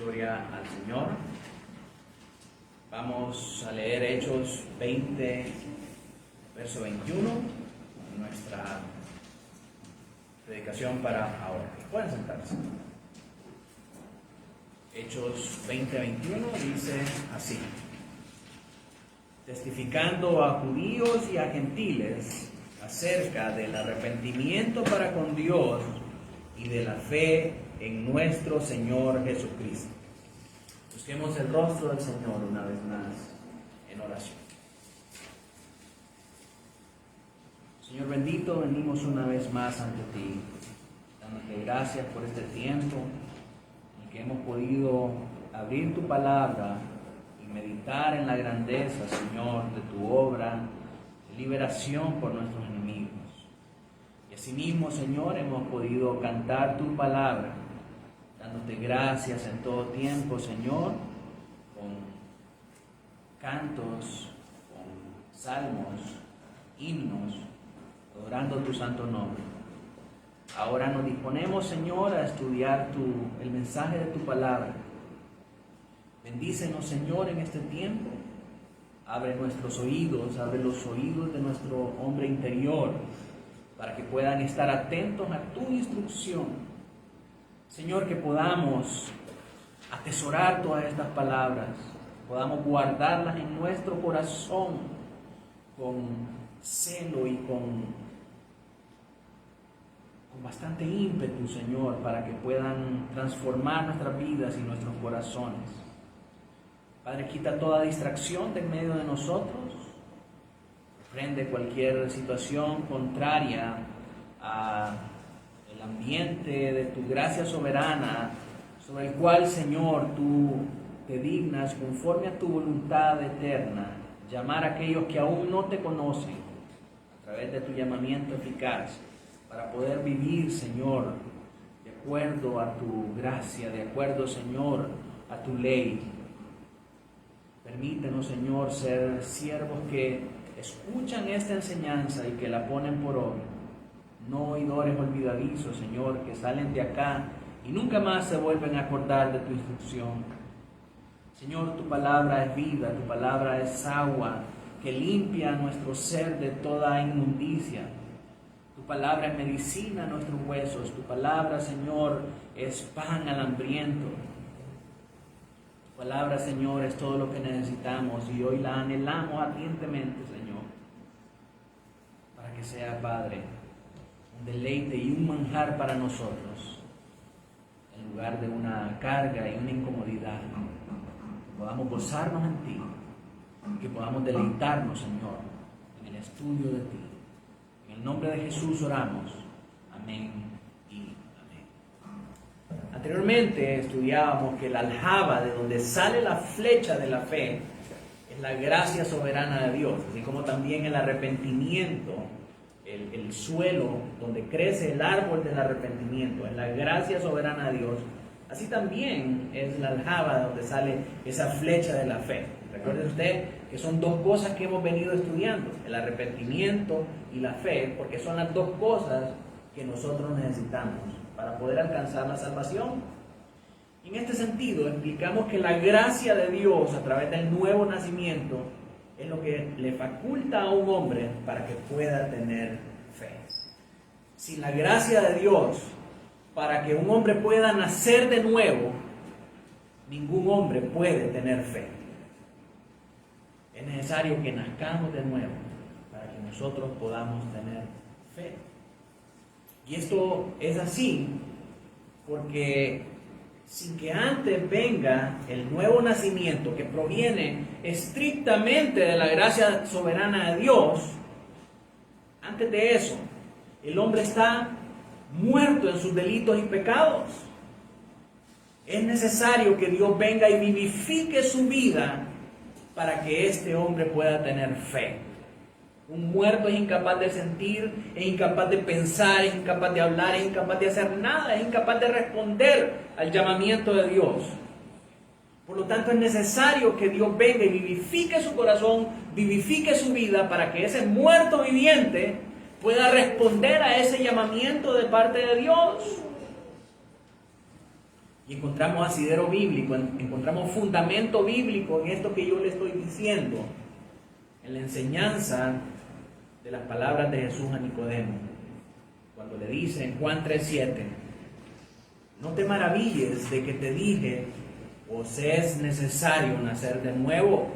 Gloria al Señor. Vamos a leer Hechos 20, verso 21, nuestra predicación para ahora. Pueden sentarse. Hechos 20, 21 dice así: testificando a judíos y a gentiles acerca del arrepentimiento para con Dios y de la fe en nuestro Señor Jesucristo. Busquemos el rostro del Señor una vez más en oración. Señor bendito, venimos una vez más ante ti, dándote gracias por este tiempo en que hemos podido abrir tu palabra y meditar en la grandeza, Señor, de tu obra de liberación por nuestros enemigos. Y asimismo, Señor, hemos podido cantar tu palabra, dándote gracias en todo tiempo, Señor, con cantos, con salmos, himnos, adorando tu santo nombre. Ahora nos disponemos, Señor, a estudiar el mensaje de tu palabra. Bendícenos, Señor, en este tiempo. Abre nuestros oídos, abre los oídos de nuestro hombre interior, para que puedan estar atentos a tu instrucción. Señor, que podamos atesorar todas estas palabras, podamos guardarlas en nuestro corazón con celo y con bastante ímpetu, Señor, para que puedan transformar nuestras vidas y nuestros corazones. Padre, quita toda distracción de en medio de nosotros, reprende cualquier situación contraria a el ambiente de tu gracia soberana, sobre el cual, Señor, tú te dignas, conforme a tu voluntad eterna, llamar a aquellos que aún no te conocen, a través de tu llamamiento eficaz, para poder vivir, Señor, de acuerdo a tu gracia, de acuerdo, Señor, a tu ley. Permítenos, Señor, ser siervos que escuchan esta enseñanza y que la ponen por obra. No oidores olvidadizos, Señor, que salen de acá y nunca más se vuelven a acordar de tu instrucción. Señor, tu palabra es vida, tu palabra es agua que limpia nuestro ser de toda inmundicia. Tu palabra es medicina a nuestros huesos. Tu palabra, Señor, es pan al hambriento. Tu palabra, Señor, es todo lo que necesitamos y hoy la anhelamos ardientemente, Señor, para que sea, Padre, un deleite y un manjar para nosotros, en lugar de una carga y una incomodidad. Que podamos gozarnos en ti, que podamos deleitarnos, Señor, en el estudio de ti. En el nombre de Jesús oramos. Amén y amén. Anteriormente estudiábamos que la aljaba, de donde sale la flecha de la fe, es la gracia soberana de Dios, así como también el arrepentimiento. El suelo donde crece el árbol del arrepentimiento es la gracia soberana de Dios. Así también es la aljaba donde sale esa flecha de la fe. Recuerde usted que son dos cosas que hemos venido estudiando, el arrepentimiento y la fe, porque son las dos cosas que nosotros necesitamos para poder alcanzar la salvación. En este sentido, explicamos que la gracia de Dios a través del nuevo nacimiento es lo que le faculta a un hombre para que pueda tener fe. Sin la gracia de Dios, para que un hombre pueda nacer de nuevo, ningún hombre puede tener fe. Es necesario que nazcamos de nuevo para que nosotros podamos tener fe. Y esto es así porque sin que antes venga el nuevo nacimiento que proviene estrictamente de la gracia soberana de Dios, antes de eso, el hombre está muerto en sus delitos y pecados. Es necesario que Dios venga y vivifique su vida para que este hombre pueda tener fe. Un muerto es incapaz de sentir, es incapaz de pensar, es incapaz de hablar, es incapaz de hacer nada, es incapaz de responder al llamamiento de Dios. Por lo tanto, es necesario que Dios venga y vivifique su corazón, vivifique su vida, para que ese muerto viviente pueda responder a ese llamamiento de parte de Dios. Y encontramos asidero bíblico, encontramos fundamento bíblico en esto que yo le estoy diciendo, en la enseñanza de las palabras de Jesús a Nicodemo, cuando le dice en Juan 3:7, no te maravilles de que te dije, os es necesario nacer de nuevo.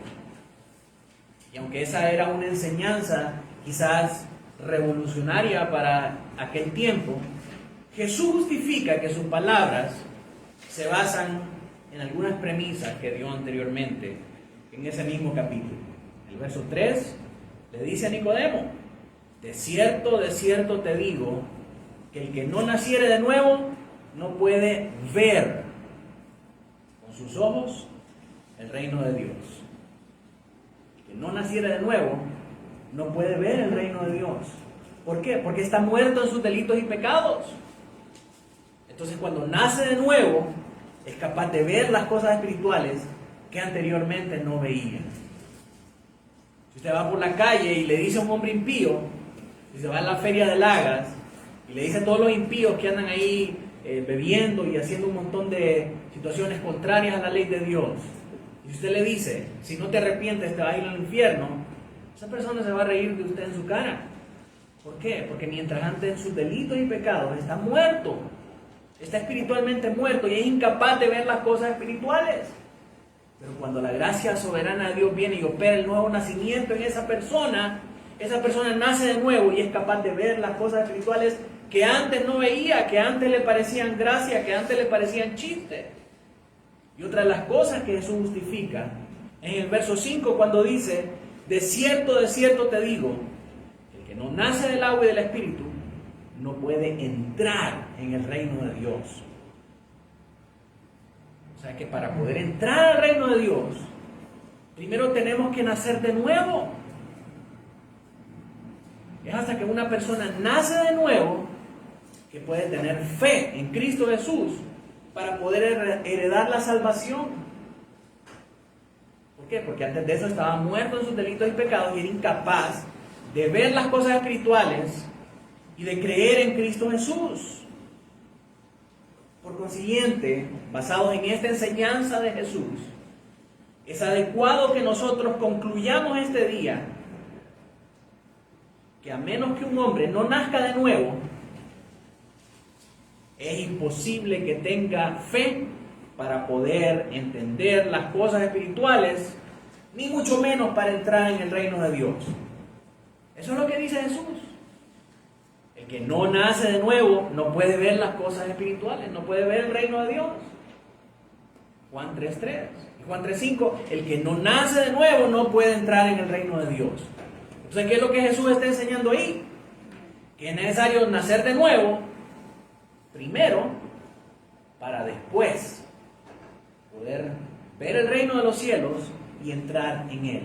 Y aunque esa era una enseñanza quizás revolucionaria para aquel tiempo, Jesús justifica que sus palabras se basan en algunas premisas que dio anteriormente en ese mismo capítulo. El verso 3 le dice a Nicodemo, de cierto te digo, que el que no naciere de nuevo no puede ver con sus ojos el reino de Dios. El que no naciere de nuevo no puede ver el reino de Dios. ¿Por qué? Porque está muerto en sus delitos y pecados. Entonces, cuando nace de nuevo, es capaz de ver las cosas espirituales que anteriormente no veía. Si usted va por la calle y le dice a un hombre impío, si se va a la feria de Lagas y le dice a todos los impíos que andan ahí bebiendo y haciendo un montón de situaciones contrarias a la ley de Dios, y si usted le dice, si no te arrepientes te vas a ir al infierno, esa persona se va a reír de usted en su cara. ¿Por qué? Porque mientras ande en sus delitos y pecados, está muerto. Está espiritualmente muerto y es incapaz de ver las cosas espirituales. Pero cuando la gracia soberana de Dios viene y opera el nuevo nacimiento en esa persona nace de nuevo y es capaz de ver las cosas espirituales que antes no veía, que antes le parecían gracia, que antes le parecían chiste. Y otra de las cosas que Jesús justifica en el verso 5 cuando dice, de cierto te digo, el que no nace del agua y del Espíritu no puede entrar en el reino de Dios. O sea que para poder entrar al reino de Dios, primero tenemos que nacer de nuevo. Es hasta que una persona nace de nuevo que puede tener fe en Cristo Jesús para poder heredar la salvación. ¿Por qué? Porque antes de eso estaba muerto en sus delitos y pecados y era incapaz de ver las cosas espirituales y de creer en Cristo Jesús. Por consiguiente, basados en esta enseñanza de Jesús, es adecuado que nosotros concluyamos este día que a menos que un hombre no nazca de nuevo, es imposible que tenga fe para poder entender las cosas espirituales, ni mucho menos para entrar en el reino de Dios. Eso es lo que dice Jesús. El que no nace de nuevo no puede ver las cosas espirituales, no puede ver el reino de Dios. Juan 3:3 y Juan 3:5, el que no nace de nuevo no puede entrar en el reino de Dios. Entonces, ¿qué es lo que Jesús está enseñando ahí? Que es necesario nacer de nuevo, primero, para después poder ver el reino de los cielos y entrar en él.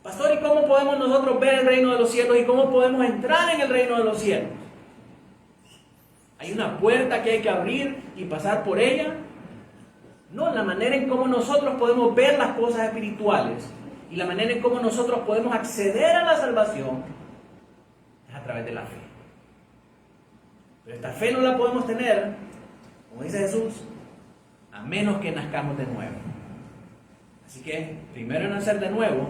Pastor, ¿y cómo podemos nosotros ver el reino de los cielos y cómo podemos entrar en el reino de los cielos? ¿Hay una puerta que hay que abrir y pasar por ella? No, la manera en cómo nosotros podemos ver las cosas espirituales y la manera en cómo nosotros podemos acceder a la salvación es a través de la fe. Pero esta fe no la podemos tener, como dice Jesús, a menos que nazcamos de nuevo. Así que primero es nacer de nuevo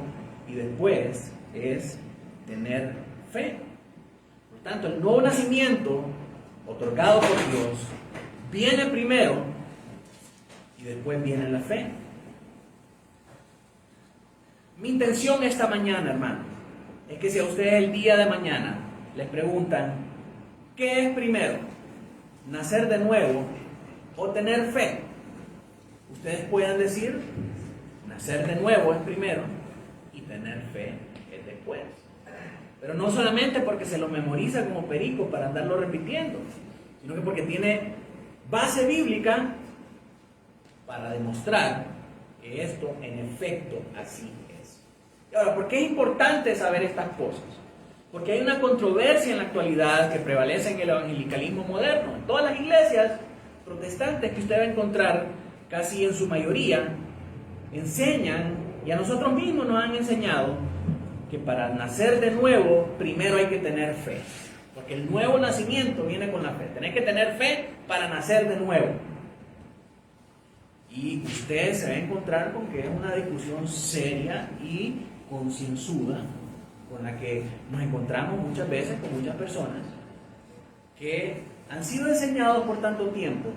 y después es tener fe. Por tanto, el nuevo nacimiento otorgado por Dios viene primero y después viene la fe. Mi intención esta mañana, hermanos, es que si a ustedes el día de mañana les preguntan ¿qué es primero? ¿Nacer de nuevo o tener fe? Ustedes puedan decir nacer de nuevo es primero y tener fe es después. Pero no solamente porque se lo memoriza como perico para andarlo repitiendo, sino que porque tiene base bíblica para demostrar que esto en efecto así es. Y ahora, ¿por qué es importante saber estas cosas? Porque hay una controversia en la actualidad que prevalece en el evangelicalismo moderno. En todas las iglesias protestantes que usted va a encontrar, casi en su mayoría, enseñan, y a nosotros mismos nos han enseñado, que para nacer de nuevo, primero hay que tener fe. Porque el nuevo nacimiento viene con la fe. Tenés que tener fe para nacer de nuevo. Y usted se va a encontrar con que es una discusión seria y concienzuda con la que nos encontramos muchas veces con muchas personas que han sido enseñados por tanto tiempo,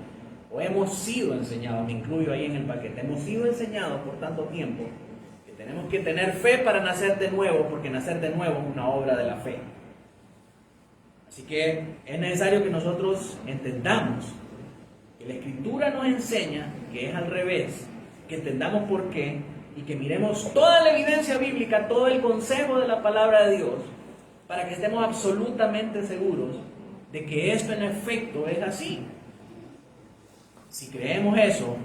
o hemos sido enseñados, me incluyo ahí en el paquete, hemos sido enseñados por tanto tiempo que tenemos que tener fe para nacer de nuevo, porque nacer de nuevo es una obra de la fe. Así que es necesario que nosotros entendamos que la Escritura nos enseña que es al revés, que entendamos por qué y que miremos toda la evidencia bíblica, todo el consejo de la palabra de Dios, para que estemos absolutamente seguros de que esto en efecto es así. Si creemos eso,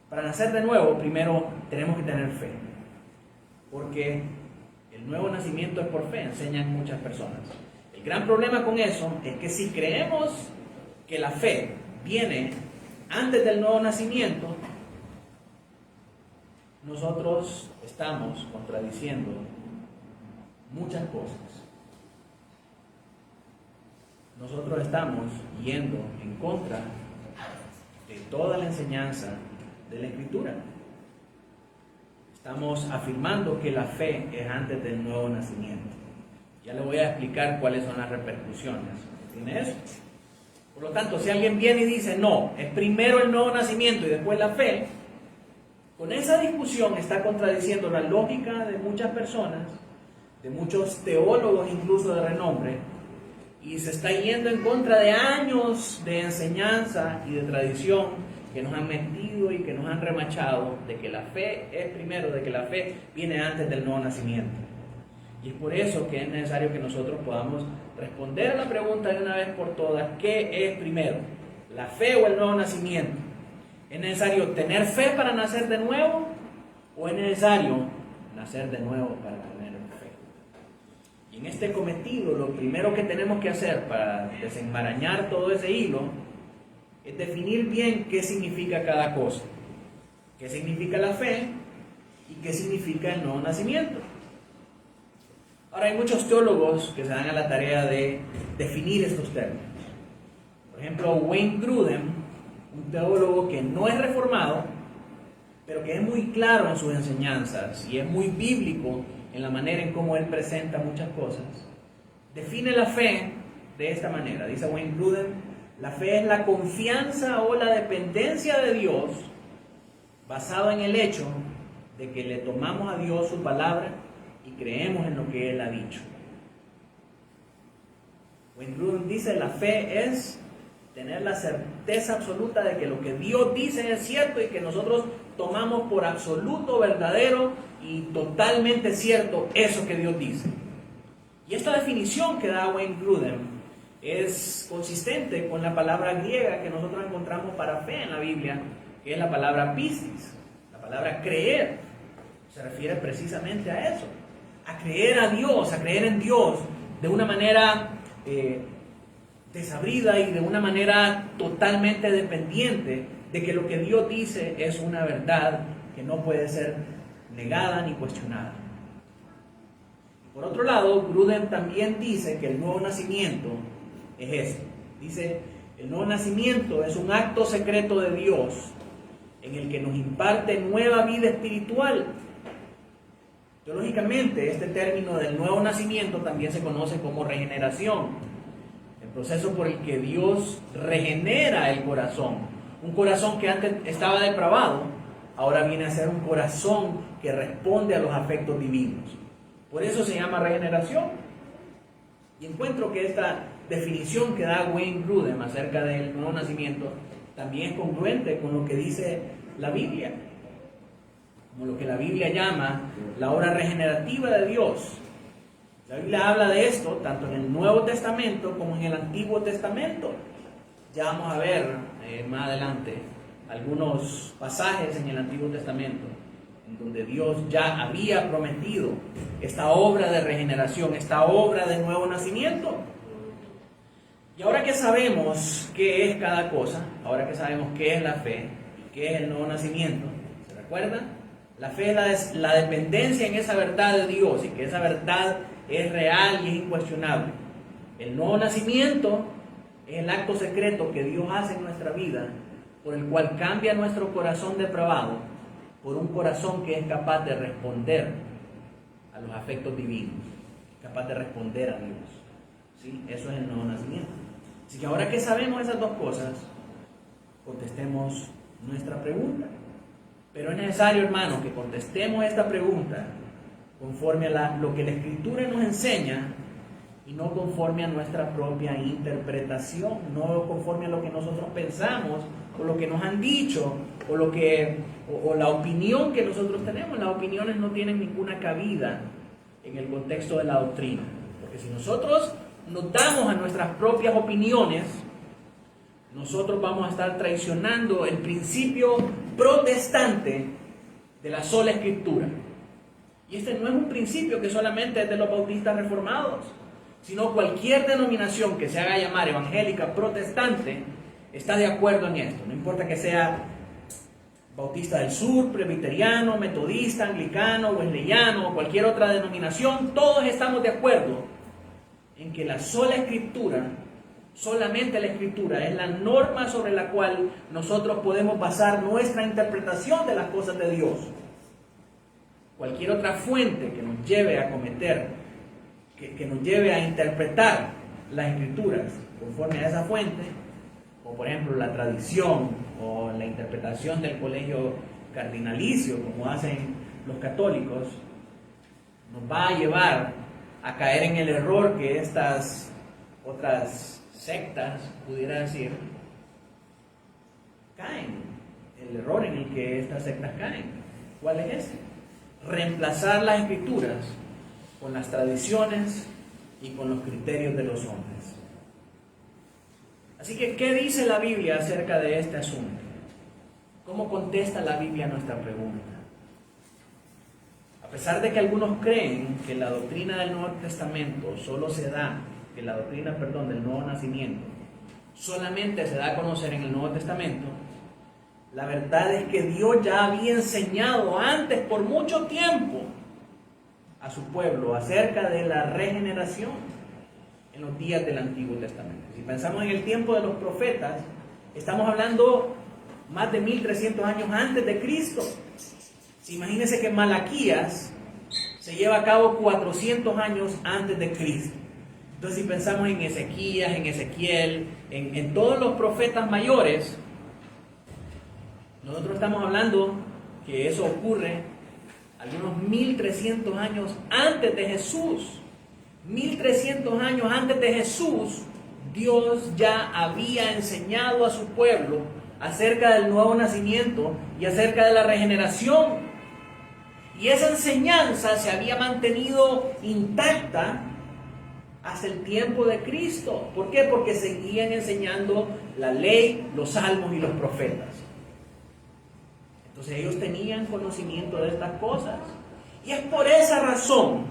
para nacer de nuevo, primero tenemos que tener fe, porque el nuevo nacimiento es por fe, enseñan muchas personas. El gran problema con eso es que si creemos que la fe viene antes del nuevo nacimiento, nosotros estamos contradiciendo muchas cosas. Nosotros estamos yendo en contra de toda la enseñanza de la Escritura. Estamos afirmando que la fe es antes del nuevo nacimiento. Ya le voy a explicar cuáles son las repercusiones. ¿Tiene eso? Por lo tanto, si alguien viene y dice, no, es primero el nuevo nacimiento y después la fe, con esa discusión está contradiciendo la lógica de muchas personas, de muchos teólogos incluso de renombre, y se está yendo en contra de años de enseñanza y de tradición que nos han mentido y que nos han remachado de que la fe es primero, de que la fe viene antes del nuevo nacimiento. Y es por eso que es necesario que nosotros podamos responder a la pregunta de una vez por todas: ¿qué es primero? ¿La fe o el nuevo nacimiento? ¿Es necesario tener fe para nacer de nuevo? ¿O es necesario nacer de nuevo para tener fe? Y en este cometido, lo primero que tenemos que hacer para desenmarañar todo ese hilo es definir bien qué significa cada cosa. ¿Qué significa la fe? ¿Y qué significa el nuevo nacimiento? Ahora, hay muchos teólogos que se dan a la tarea de definir estos términos. Por ejemplo, Wayne Grudem, un teólogo que no es reformado, pero que es muy claro en sus enseñanzas y es muy bíblico en la manera en cómo él presenta muchas cosas, define la fe de esta manera. Dice Wayne Grudem: la fe es la confianza o la dependencia de Dios basada en el hecho de que le tomamos a Dios su palabra y creemos en lo que Él ha dicho. Wayne Grudem dice: la fe es tener la certeza absoluta de que lo que Dios dice es cierto y que nosotros tomamos por absoluto, verdadero y totalmente cierto eso que Dios dice. Y esta definición que da Wayne Grudem es consistente con la palabra griega que nosotros encontramos para fe en la Biblia, que es la palabra pistis, la palabra creer. Se refiere precisamente a eso, a creer a Dios, a creer en Dios de una manera desabrida y de una manera totalmente dependiente de que lo que Dios dice es una verdad que no puede ser negada ni cuestionada. Por otro lado, Grudem también dice que el nuevo nacimiento es esto. Dice: el nuevo nacimiento es un acto secreto de Dios en el que nos imparte nueva vida espiritual. Teológicamente, este término del nuevo nacimiento también se conoce como regeneración, el proceso por el que Dios regenera el corazón. Un corazón que antes estaba depravado, ahora viene a ser un corazón que responde a los afectos divinos. Por eso se llama regeneración. Y encuentro que esta definición que da Wayne Grudem acerca del nuevo nacimiento también es congruente con lo que dice la Biblia, como lo que la Biblia llama la obra regenerativa de Dios. La Biblia habla de esto tanto en el Nuevo Testamento como en el Antiguo Testamento. Ya vamos a ver más adelante algunos pasajes en el Antiguo Testamento en donde Dios ya había prometido esta obra de regeneración, esta obra de nuevo nacimiento. Y ahora que sabemos qué es cada cosa, ahora que sabemos qué es la fe y qué es el nuevo nacimiento, ¿se recuerdan? La fe es la dependencia en esa verdad de Dios y que esa verdad es real y es incuestionable. El nuevo nacimiento Es el acto secreto que Dios hace en nuestra vida, por el cual cambia nuestro corazón depravado por un corazón que es capaz de responder a los afectos divinos, capaz de responder a Dios. ¿Sí? Eso es el nuevo nacimiento. Así que ahora que sabemos esas dos cosas, contestemos nuestra pregunta. Pero es necesario, hermano, que contestemos esta pregunta conforme a lo que la Escritura nos enseña y no conforme a nuestra propia interpretación, no conforme a lo que nosotros pensamos o lo que nos han dicho o la opinión que nosotros tenemos. Las opiniones no tienen ninguna cabida en el contexto de la doctrina, porque si nosotros nos damos a nuestras propias opiniones, nosotros vamos a estar traicionando el principio protestante de la sola Escritura. Y este no es un principio que solamente es de los bautistas reformados, sino cualquier denominación que se haga llamar evangélica protestante está de acuerdo en esto. No importa que sea bautista del sur, presbiteriano, metodista, anglicano, wesleyano o cualquier otra denominación, todos estamos de acuerdo en que la sola Escritura, solamente la Escritura, es la norma sobre la cual nosotros podemos basar nuestra interpretación de las cosas de Dios. Cualquier otra fuente que nos lleve a cometer, que nos lleve a interpretar las Escrituras conforme a esa fuente, como por ejemplo la tradición o la interpretación del colegio cardinalicio, como hacen los católicos, nos va a llevar a caer en el error que estas otras sectas, pudiera decir, caen. El error en el que estas sectas caen. ¿Cuál es ese? Reemplazar las Escrituras con las tradiciones y con los criterios de los hombres. Así que, ¿qué dice la Biblia acerca de este asunto? ¿Cómo contesta la Biblia a nuestra pregunta? A pesar de que algunos creen que la doctrina del Nuevo Testamento solo se da, que la doctrina, del nuevo nacimiento, solamente se da a conocer en el Nuevo Testamento, la verdad es que Dios ya había enseñado antes, por mucho tiempo, a su pueblo acerca de la regeneración en los días del Antiguo Testamento. Si pensamos en el tiempo de los profetas, estamos hablando más de 1300 años antes de Cristo. Imagínense que Malaquías se lleva a cabo 400 años antes de Cristo. Entonces, si pensamos en Ezequías, en Ezequiel, en todos los profetas mayores, nosotros estamos hablando que eso ocurre algunos 1300 años antes de Jesús. 1300 años antes de Jesús, Dios ya había enseñado a su pueblo acerca del nuevo nacimiento y acerca de la regeneración. Y esa enseñanza se había mantenido intacta hasta el tiempo de Cristo. ¿Por qué? Porque seguían enseñando la ley, los salmos y los profetas. Entonces ellos tenían conocimiento de estas cosas. Y es por esa razón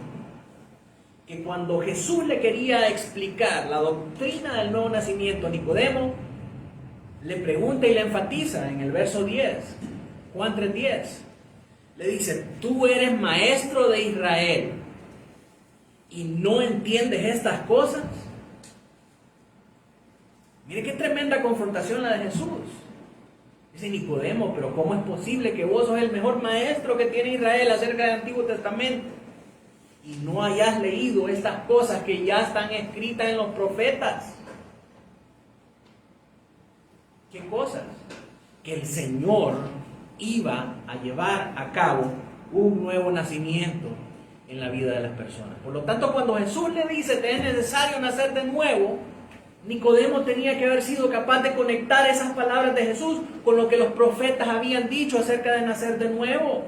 que cuando Jesús le quería explicar la doctrina del nuevo nacimiento a Nicodemo, le pregunta y le enfatiza en el verso 10, Juan 3:10. Le dice: tú eres maestro de Israel y no entiendes estas cosas. Mire qué tremenda confrontación la de Jesús. Dice Nicodemo: pero ¿cómo es posible que vos sos el mejor maestro que tiene Israel acerca del Antiguo Testamento y no hayas leído estas cosas que ya están escritas en los profetas? ¿Qué cosas? Que el Señor iba a llevar a cabo un nuevo nacimiento en la vida de las personas. Por lo tanto, cuando Jesús le dice: te es necesario nacer de nuevo, Nicodemo tenía que haber sido capaz de conectar esas palabras de Jesús con lo que los profetas habían dicho acerca de nacer de nuevo.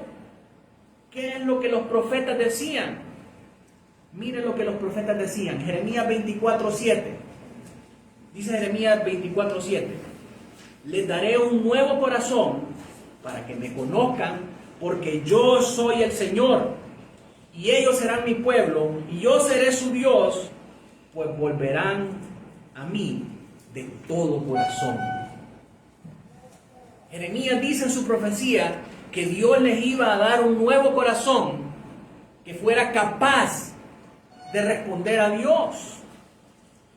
¿Qué es lo que los profetas decían? Miren lo que los profetas decían. Jeremías 24:7. Dice Jeremías 24:7: les daré un nuevo corazón para que me conozcan, porque yo soy el Señor, y ellos serán mi pueblo, y yo seré su Dios, pues volverán a mí de todo corazón. Jeremías dice en su profecía que Dios les iba a dar un nuevo corazón que fuera capaz de responder a Dios.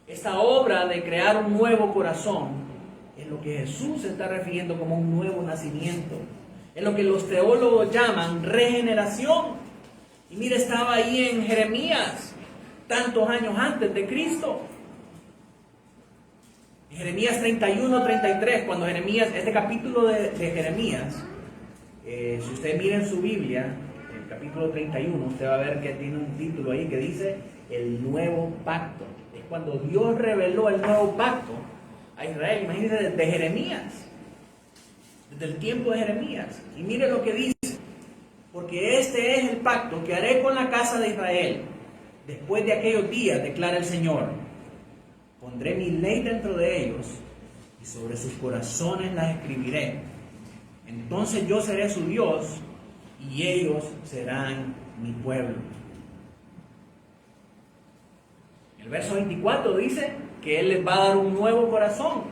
Esta obra de crear un nuevo corazón es lo que Jesús se está refiriendo como un nuevo nacimiento. Es lo que los teólogos llaman regeneración. Y mira, estaba ahí en Jeremías, tantos años antes de Cristo. En Jeremías 31, 33, cuando Jeremías, este capítulo de Jeremías, si usted mira en su Biblia, el capítulo 31, usted va a ver que tiene un título ahí que dice el nuevo pacto. Es cuando Dios reveló el nuevo pacto a Israel. Imagínense desde Jeremías, desde el tiempo de Jeremías. Y mire lo que dice: porque este es el pacto que haré con la casa de Israel después de aquellos días, declara el Señor. Pondré mi ley dentro de ellos y sobre sus corazones las escribiré. Entonces yo seré su Dios y ellos serán mi pueblo. El verso 24 dice que Él les va a dar un nuevo corazón.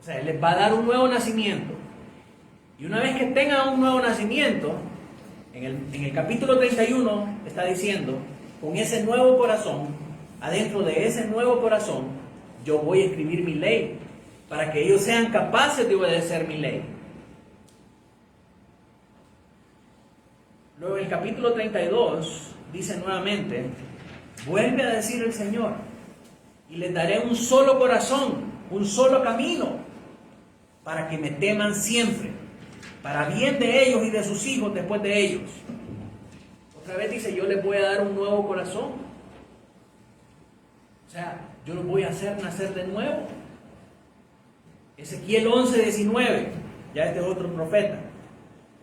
O sea, Él les va a dar un nuevo nacimiento. Y una vez que tengan un nuevo nacimiento, en el capítulo 31 está diciendo, con ese nuevo corazón, adentro de ese nuevo corazón, yo voy a escribir mi ley, para que ellos sean capaces de obedecer mi ley. Luego en el capítulo 32 dice nuevamente, vuelve a decir el Señor, y les daré un solo corazón, un solo camino, para que me teman siempre, para bien de ellos y de sus hijos después de ellos. Otra vez dice, yo les voy a dar un nuevo corazón. O sea, yo los voy a hacer nacer de nuevo. Ezequiel 11:19, ya este es otro profeta.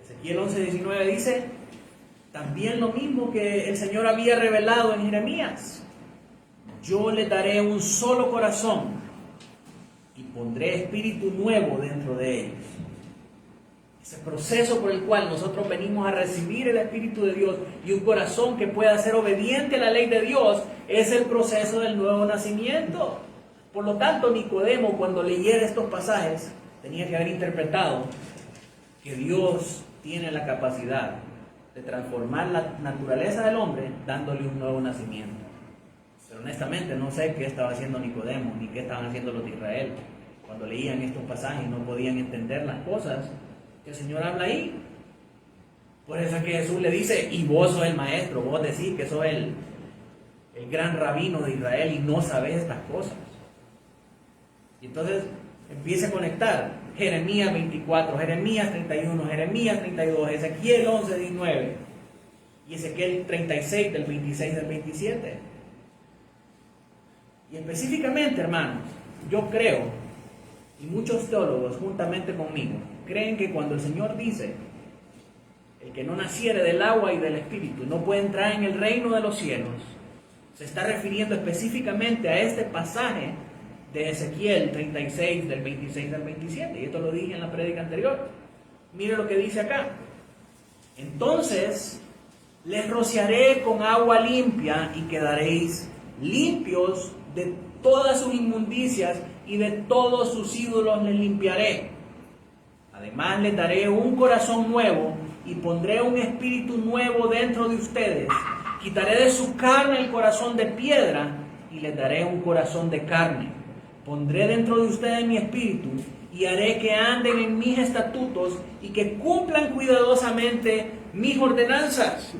Ezequiel 11:19 dice, también lo mismo que el Señor había revelado en Jeremías. Yo les daré un solo corazón y pondré espíritu nuevo dentro de ellos. Ese proceso por el cual nosotros venimos a recibir el Espíritu de Dios y un corazón que pueda ser obediente a la ley de Dios es el proceso del nuevo nacimiento. Por lo tanto, Nicodemo, cuando leyera estos pasajes, tenía que haber interpretado que Dios tiene la capacidad de transformar la naturaleza del hombre dándole un nuevo nacimiento. Pero honestamente no sé qué estaba haciendo Nicodemo ni qué estaban haciendo los de Israel cuando leían estos pasajes y no podían entender las cosas que el Señor habla ahí. Por eso es que Jesús le dice, y vos sos el maestro, vos decís que sos el gran rabino de Israel y no sabés estas cosas. Y entonces empieza a conectar Jeremías 24, Jeremías 31, Jeremías 32, Ezequiel 11:19 y Ezequiel 36 del 26 al 27. Y específicamente, hermanos, yo creo, y muchos teólogos juntamente conmigo, creen que cuando el Señor dice, el que no naciere del agua y del Espíritu no puede entrar en el reino de los cielos, se está refiriendo específicamente a este pasaje de Ezequiel 36 del 26 al 27. Y esto lo dije en la prédica anterior. Mire lo que dice acá. Entonces les rociaré con agua limpia y quedaréis limpios de todas sus inmundicias y de todos sus ídolos les limpiaré. Además les daré un corazón nuevo y pondré un espíritu nuevo dentro de ustedes. Quitaré de su carne el corazón de piedra y les daré un corazón de carne. Pondré dentro de ustedes mi espíritu y haré que anden en mis estatutos y que cumplan cuidadosamente mis ordenanzas.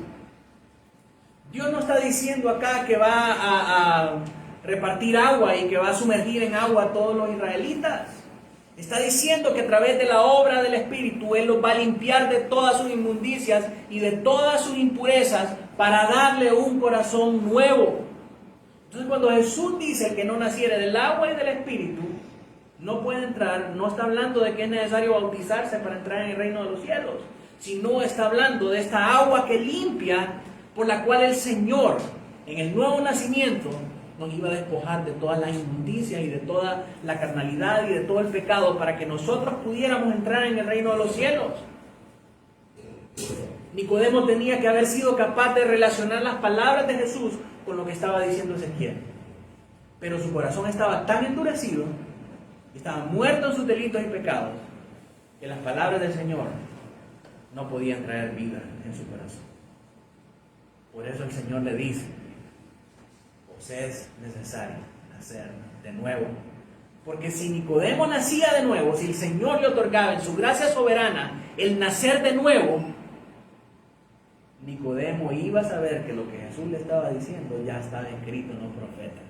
Dios no está diciendo acá que va a repartir agua y que va a sumergir en agua a todos los israelitas. Está diciendo que a través de la obra del Espíritu Él los va a limpiar de todas sus inmundicias y de todas sus impurezas para darle un corazón nuevo. Entonces cuando Jesús dice que no naciere del agua y del Espíritu, no puede entrar, no está hablando de que es necesario bautizarse para entrar en el reino de los cielos, sino está hablando de esta agua que limpia, por la cual el Señor, en el nuevo nacimiento, nos iba a despojar de todas las inmundicias y de toda la carnalidad y de todo el pecado para que nosotros pudiéramos entrar en el reino de los cielos. Nicodemo tenía que haber sido capaz de relacionar las palabras de Jesús con lo que estaba diciendo Ezequiel. Pero su corazón estaba tan endurecido, estaba muerto en sus delitos y pecados, que las palabras del Señor no podían traer vida en su corazón. Por eso el Señor le dice, os es necesario nacer de nuevo. Porque si Nicodemo nacía de nuevo, si el Señor le otorgaba en su gracia soberana el nacer de nuevo, Nicodemo iba a saber que lo que Jesús le estaba diciendo ya estaba escrito en los profetas.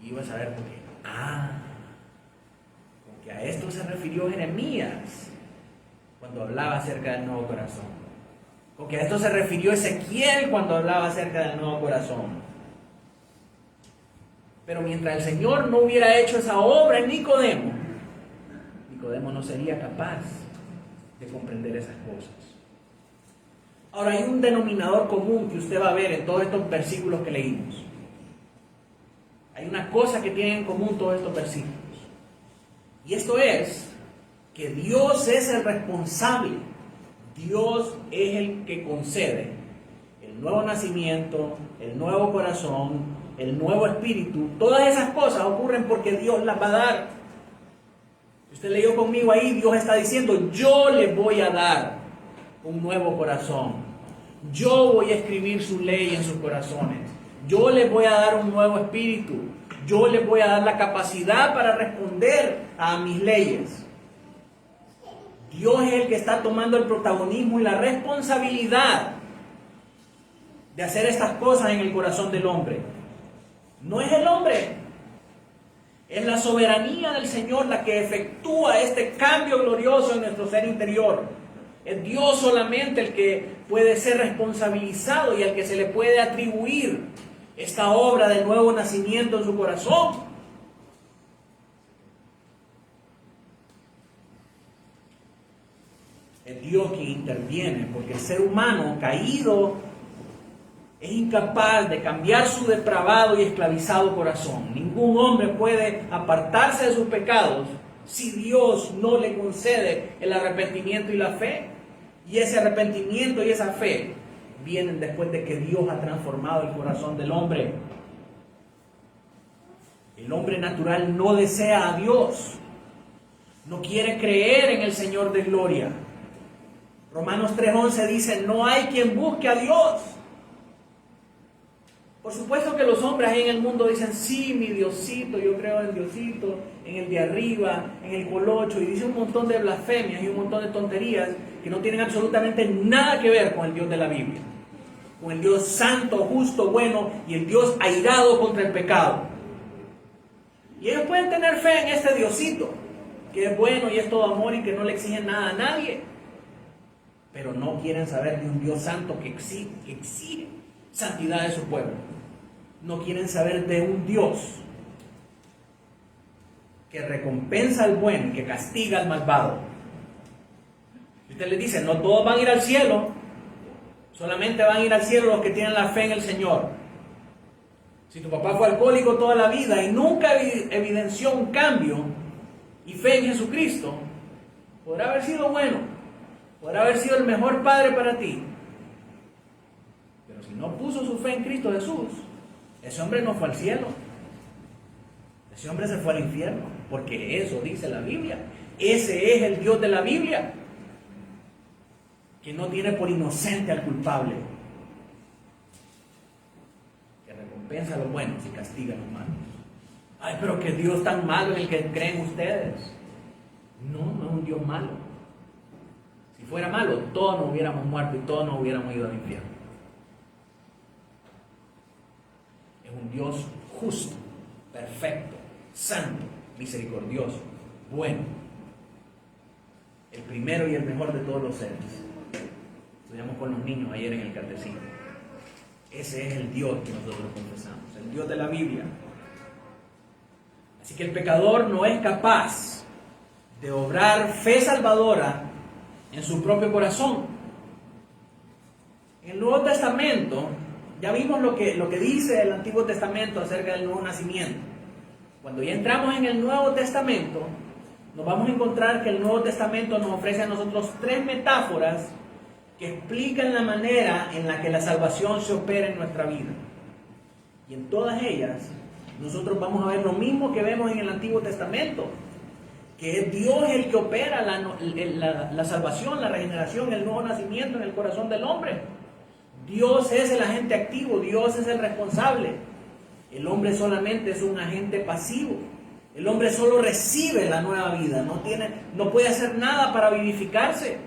Iba a saber por qué. Porque a esto se refirió Jeremías cuando hablaba acerca del nuevo corazón. Porque a esto se refirió Ezequiel cuando hablaba acerca del nuevo corazón. Pero mientras el Señor no hubiera hecho esa obra en Nicodemo, Nicodemo no sería capaz de comprender esas cosas. Ahora, hay un denominador común que usted va a ver en todos estos versículos que leímos. Hay una cosa que tienen en común todos estos versículos. Y esto es que Dios es el responsable. Dios es el que concede el nuevo nacimiento, el nuevo corazón, el nuevo espíritu. Todas esas cosas ocurren porque Dios las va a dar. Usted leyó conmigo ahí, Dios está diciendo: yo le voy a dar un nuevo corazón. Yo voy a escribir su ley en sus corazones. Yo les voy a dar un nuevo espíritu. Yo les voy a dar la capacidad para responder a mis leyes. Dios es el que está tomando el protagonismo y la responsabilidad de hacer estas cosas en el corazón del hombre. No es el hombre. Es la soberanía del Señor la que efectúa este cambio glorioso en nuestro ser interior. Es Dios solamente el que puede ser responsabilizado y al que se le puede atribuir esta obra del nuevo nacimiento en su corazón. Es Dios quien interviene, porque el ser humano caído es incapaz de cambiar su depravado y esclavizado corazón. Ningún hombre puede apartarse de sus pecados si Dios no le concede el arrepentimiento y la fe. Y ese arrepentimiento y esa fe vienen después de que Dios ha transformado el corazón del hombre. El hombre natural no desea a Dios, no quiere creer en el Señor de gloria. Romanos 3:11 dice: no hay quien busque a Dios. Por supuesto que los hombres ahí en el mundo dicen: sí, mi Diosito, yo creo en Diosito, en el de arriba, en el colocho, y dice un montón de blasfemias y un montón de tonterías que no tienen absolutamente nada que ver con el Dios de la Biblia, con el Dios santo, justo, bueno, y el Dios airado contra el pecado. Y ellos pueden tener fe en este Diosito, que es bueno y es todo amor y que no le exigen nada a nadie, pero no quieren saber de un Dios santo que exige santidad de su pueblo. No quieren saber de un Dios que recompensa al bueno y que castiga al malvado. Y usted les dice: no todos van a ir al cielo, solamente van a ir al cielo los que tienen la fe en el Señor. Si tu papá fue alcohólico toda la vida y nunca evidenció un cambio y fe en Jesucristo, podrá haber sido bueno, podrá haber sido el mejor padre para ti, pero si no puso su fe en Cristo Jesús, ese hombre no fue al cielo. Ese hombre se fue al infierno, porque eso dice la Biblia. Ese es el Dios de la Biblia, que no tiene por inocente al culpable, que recompensa a los buenos y castiga a los malos. Ay, pero qué Dios tan malo en el que creen ustedes. No es un Dios malo. Si fuera malo, todos nos hubiéramos muerto y todos nos hubiéramos ido al infierno. Es un Dios justo, perfecto, santo, misericordioso, bueno. El primero y el mejor de todos los seres. Estudiamos con los niños ayer en el catecismo. Ese es el Dios que nosotros confesamos, el Dios de la Biblia. Así que el pecador no es capaz de obrar fe salvadora en su propio corazón. En el Nuevo Testamento, ya vimos lo que dice el Antiguo Testamento acerca del nuevo nacimiento. Cuando ya entramos en el Nuevo Testamento, nos vamos a encontrar que el Nuevo Testamento nos ofrece a nosotros 3 metáforas que explican la manera en la que la salvación se opera en nuestra vida. Y en todas ellas, nosotros vamos a ver lo mismo que vemos en el Antiguo Testamento, que es Dios el que opera la salvación, la regeneración, el nuevo nacimiento en el corazón del hombre. Dios es el agente activo, Dios es el responsable. El hombre solamente es un agente pasivo. El hombre solo recibe la nueva vida, no puede hacer nada para vivificarse,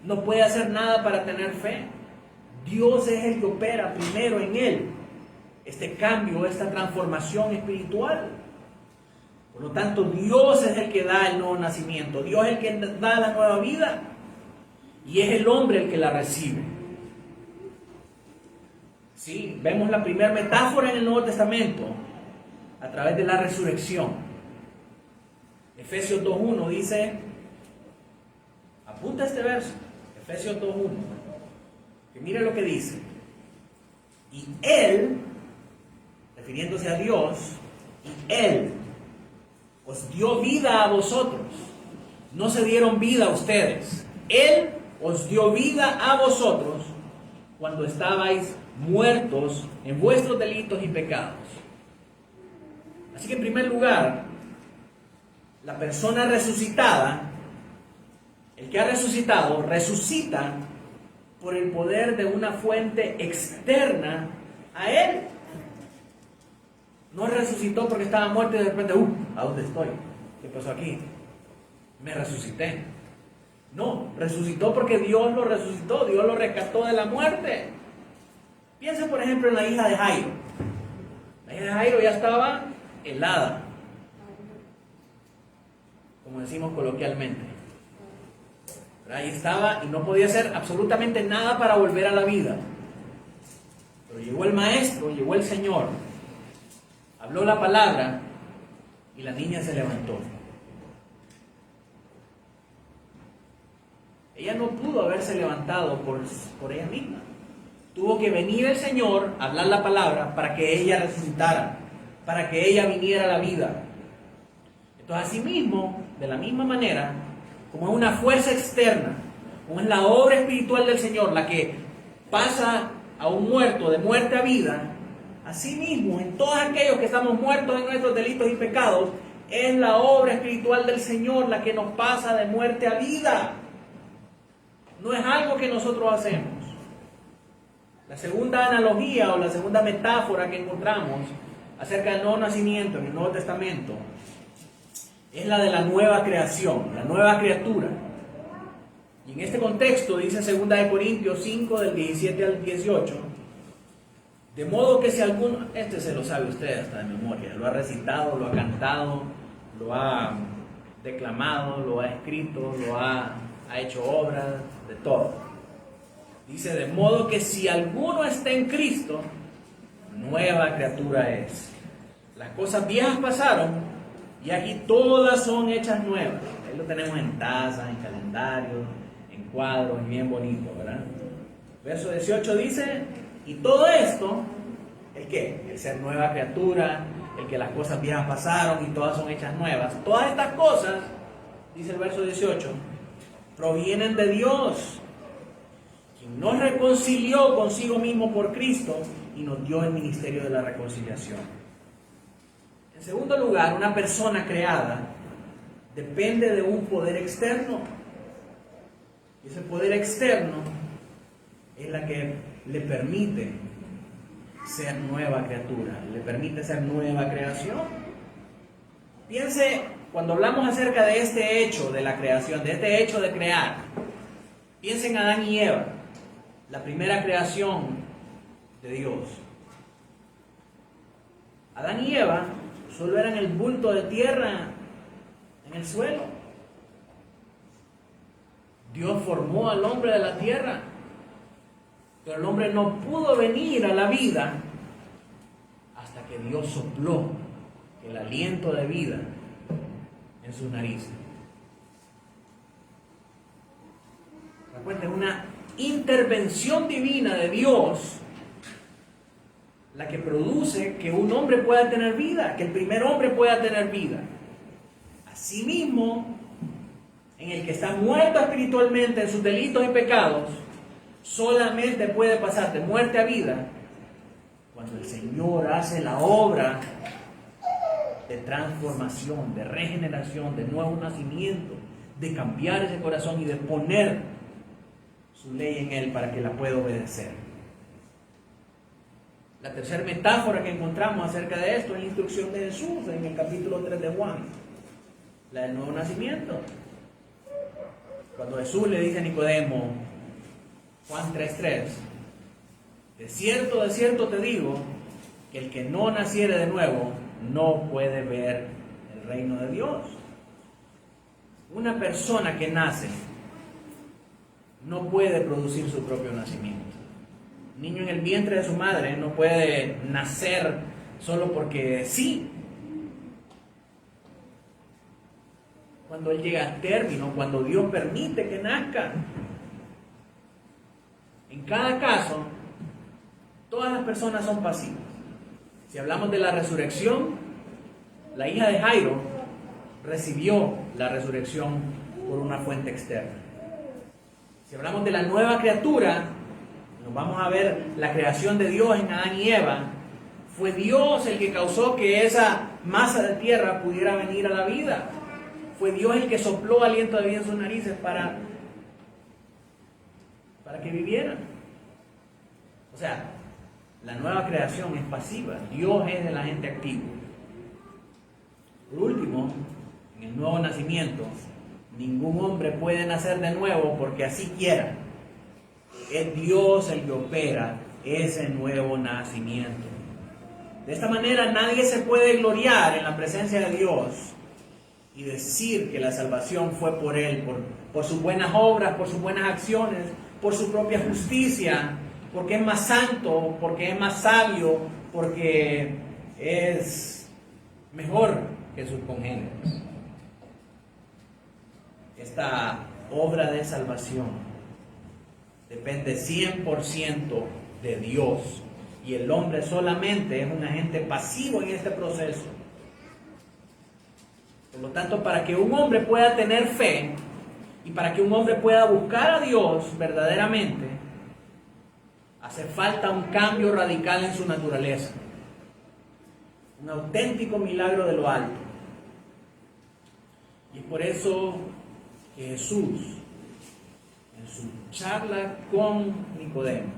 no puede hacer nada para tener fe. Dios es el que opera primero en él este cambio, esta transformación espiritual. Por lo tanto, Dios es el que da el nuevo nacimiento, Dios es el que da la nueva vida y es el hombre el que la recibe. Sí, vemos la primera metáfora en el Nuevo Testamento a través de la resurrección. Efesios 2.1 dice, apunta este verso, Efesios 2.1, que mire lo que dice. Y Él, refiriéndose a Dios, y Él os dio vida a vosotros. No se dieron vida a ustedes. Él os dio vida a vosotros cuando estabais muertos en vuestros delitos y pecados. Así que en primer lugar, la persona resucitada, el que ha resucitado, resucita por el poder de una fuente externa a él. No resucitó porque estaba muerto y de repente, ¿a dónde estoy? ¿Qué pasó aquí? Me resucité. No, resucitó porque Dios lo resucitó, Dios lo rescató de la muerte. Piensa por ejemplo en la hija de Jairo. La hija de Jairo ya estaba helada, como decimos coloquialmente. Pero ahí estaba y no podía hacer absolutamente nada para volver a la vida. Pero llegó el maestro, llegó el Señor, habló la palabra y la niña se levantó. Ella no pudo haberse levantado por ella misma. Tuvo que venir el Señor a hablar la palabra para que ella resucitara, para que ella viniera a la vida. Entonces, asimismo, de la misma manera, como es una fuerza externa, como es la obra espiritual del Señor, la que pasa a un muerto de muerte a vida, asimismo, en todos aquellos que estamos muertos en nuestros delitos y pecados, es la obra espiritual del Señor la que nos pasa de muerte a vida. No es algo que nosotros hacemos. La segunda analogía o la segunda metáfora que encontramos acerca del nuevo nacimiento en el Nuevo Testamento es la de la nueva creación, la nueva criatura. Y en este contexto dice 2 Corintios 5 del 17 al 18, de modo que si alguno, este se lo sabe usted hasta de memoria, lo ha recitado, lo ha cantado, lo ha declamado, lo ha escrito, ha hecho obras, de todo. Dice, de modo que si alguno está en Cristo, nueva criatura es. Las cosas viejas pasaron y aquí todas son hechas nuevas. Ahí lo tenemos en tazas, en calendarios, en cuadros, bien bonito, ¿verdad? Verso 18 dice, y todo esto, ¿el qué? El ser nueva criatura, el que las cosas viejas pasaron y todas son hechas nuevas. Todas estas cosas, dice el verso 18, provienen de Dios, quien nos reconcilió consigo mismo por Cristo y nos dio el ministerio de la reconciliación. En segundo lugar, una persona creada depende de un poder externo. Y ese poder externo es la que le permite ser nueva criatura, le permite ser nueva creación. Piense, cuando hablamos acerca de este hecho de la creación, de este hecho de crear, piense en Adán y Eva, la primera creación de Dios. Adán y Eva solo eran el bulto de tierra en el suelo. Dios formó al hombre de la tierra, pero el hombre no pudo venir a la vida hasta que Dios sopló el aliento de vida en sus narices. Recuerden, es una intervención divina de Dios la que produce que un hombre pueda tener vida, que el primer hombre pueda tener vida. Asimismo, en el que está muerto espiritualmente en sus delitos y pecados, solamente puede pasar de muerte a vida cuando el Señor hace la obra de transformación, de regeneración, de nuevo nacimiento, de cambiar ese corazón y de poner su ley en él para que la pueda obedecer. La tercera metáfora que encontramos acerca de esto es la instrucción de Jesús en el capítulo 3 de Juan, la del nuevo nacimiento. Cuando Jesús le dice a Nicodemo, Juan 3:3, de cierto te digo, que el que no naciere de nuevo no puede ver el reino de Dios. Una persona que nace no puede producir su propio nacimiento. Un niño en el vientre de su madre no puede nacer solo porque sí. Cuando él llega a término, cuando Dios permite que nazca. En cada caso, todas las personas son pasivas. Si hablamos de la resurrección, la hija de Jairo recibió la resurrección por una fuente externa. Si hablamos de la nueva criatura, nos vamos a ver la creación de Dios en Adán y Eva. Fue Dios el que causó que esa masa de tierra pudiera venir a la vida. Fue Dios el que sopló aliento de vida en sus narices para que vivieran. O sea, la nueva creación es pasiva. Dios es el agente activo. Por último, en el nuevo nacimiento, ningún hombre puede nacer de nuevo porque así quiera. Es Dios el que opera ese nuevo nacimiento. De esta manera nadie se puede gloriar en la presencia de Dios y decir que la salvación fue por Él, por sus buenas obras, por sus buenas acciones, por su propia justicia, porque es más santo, porque es más sabio, porque es mejor que sus congéneres. Esta obra de salvación depende 100% de Dios y el hombre solamente es un agente pasivo en este proceso. Por lo tanto, para que un hombre pueda tener fe y para que un hombre pueda buscar a Dios verdaderamente, hace falta un cambio radical en su naturaleza, un auténtico milagro de lo alto. Y es por eso que Jesús, en su charla con Nicodemo,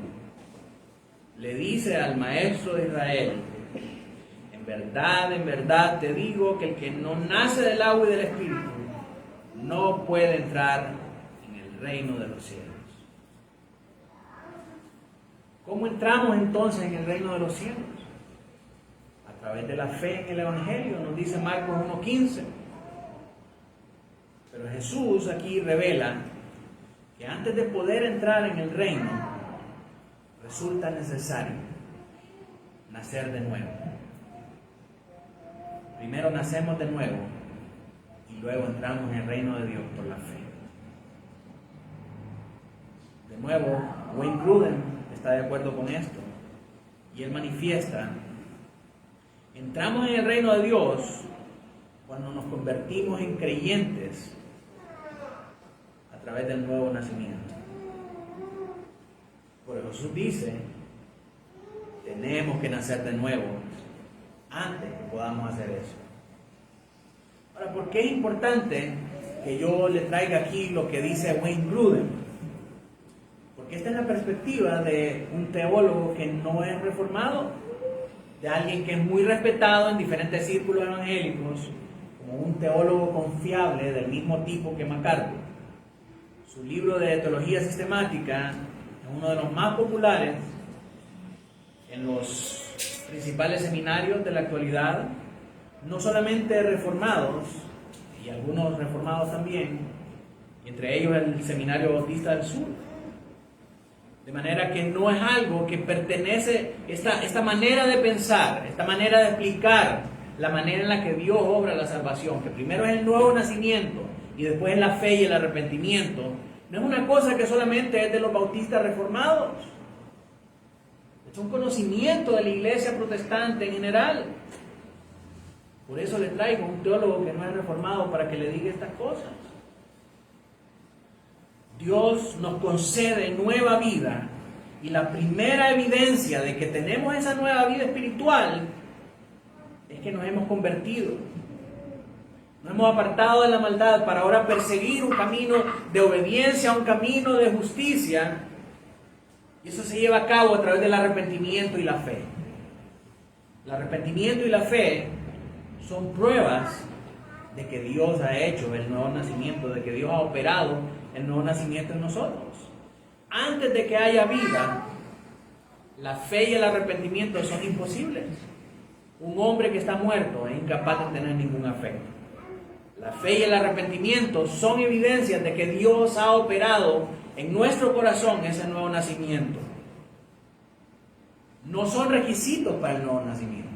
le dice al maestro de Israel, en verdad te digo que el que no nace del agua y del Espíritu no puede entrar en el reino de los cielos. ¿Cómo entramos entonces en el reino de los cielos? A través de la fe en el Evangelio, nos dice Marcos 1:15. Pero Jesús aquí revela que antes de poder entrar en el reino, resulta necesario nacer de nuevo. Primero nacemos de nuevo y luego entramos en el reino de Dios por la fe. De nuevo, Wayne Grudem está de acuerdo con esto y él manifiesta: entramos en el reino de Dios cuando nos convertimos en creyentes a través del nuevo nacimiento. Por eso Jesús dice, tenemos que nacer de nuevo antes que podamos hacer eso. Ahora, ¿por qué es importante que yo le traiga aquí lo que dice Wayne Grudem? Porque esta es la perspectiva de un teólogo que no es reformado, de alguien que es muy respetado en diferentes círculos evangélicos, como un teólogo confiable del mismo tipo que MacArthur. Su libro de teología sistemática es uno de los más populares en los principales seminarios de la actualidad, no solamente reformados, y algunos reformados también, y entre ellos el Seminario Bautista del Sur. De manera que no es algo que pertenece, esta manera de pensar, esta manera de explicar la manera en la que Dios obra la salvación, que primero es el nuevo nacimiento y después es la fe y el arrepentimiento, no es una cosa que solamente es de los bautistas reformados. Es un conocimiento de la iglesia protestante en general. Por eso le traigo un teólogo que no es reformado para que le diga estas cosas. Dios nos concede nueva vida y la primera evidencia de que tenemos esa nueva vida espiritual es que nos hemos convertido. Nos hemos apartado de la maldad para ahora perseguir un camino de obediencia, un camino de justicia. Y eso se lleva a cabo a través del arrepentimiento y la fe. El arrepentimiento y la fe son pruebas de que Dios ha hecho el nuevo nacimiento, de que Dios ha operado el nuevo nacimiento en nosotros. Antes de que haya vida, la fe y el arrepentimiento son imposibles. Un hombre que está muerto es incapaz de tener ningún afecto. La fe y el arrepentimiento son evidencias de que Dios ha operado en nuestro corazón ese nuevo nacimiento. No son requisitos para el nuevo nacimiento.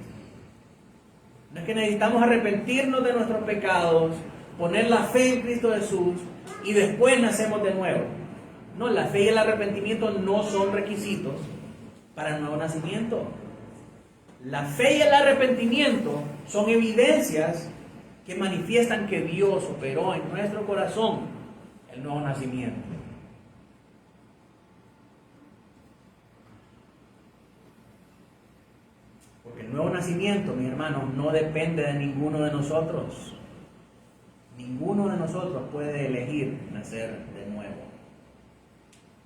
No es que necesitamos arrepentirnos de nuestros pecados, poner la fe en Cristo Jesús y después nacemos de nuevo. No, la fe y el arrepentimiento no son requisitos para el nuevo nacimiento. La fe y el arrepentimiento son evidencias que manifiestan que Dios operó en nuestro corazón el nuevo nacimiento. Porque el nuevo nacimiento, mis hermanos, no depende de ninguno de nosotros. Ninguno de nosotros puede elegir nacer de nuevo.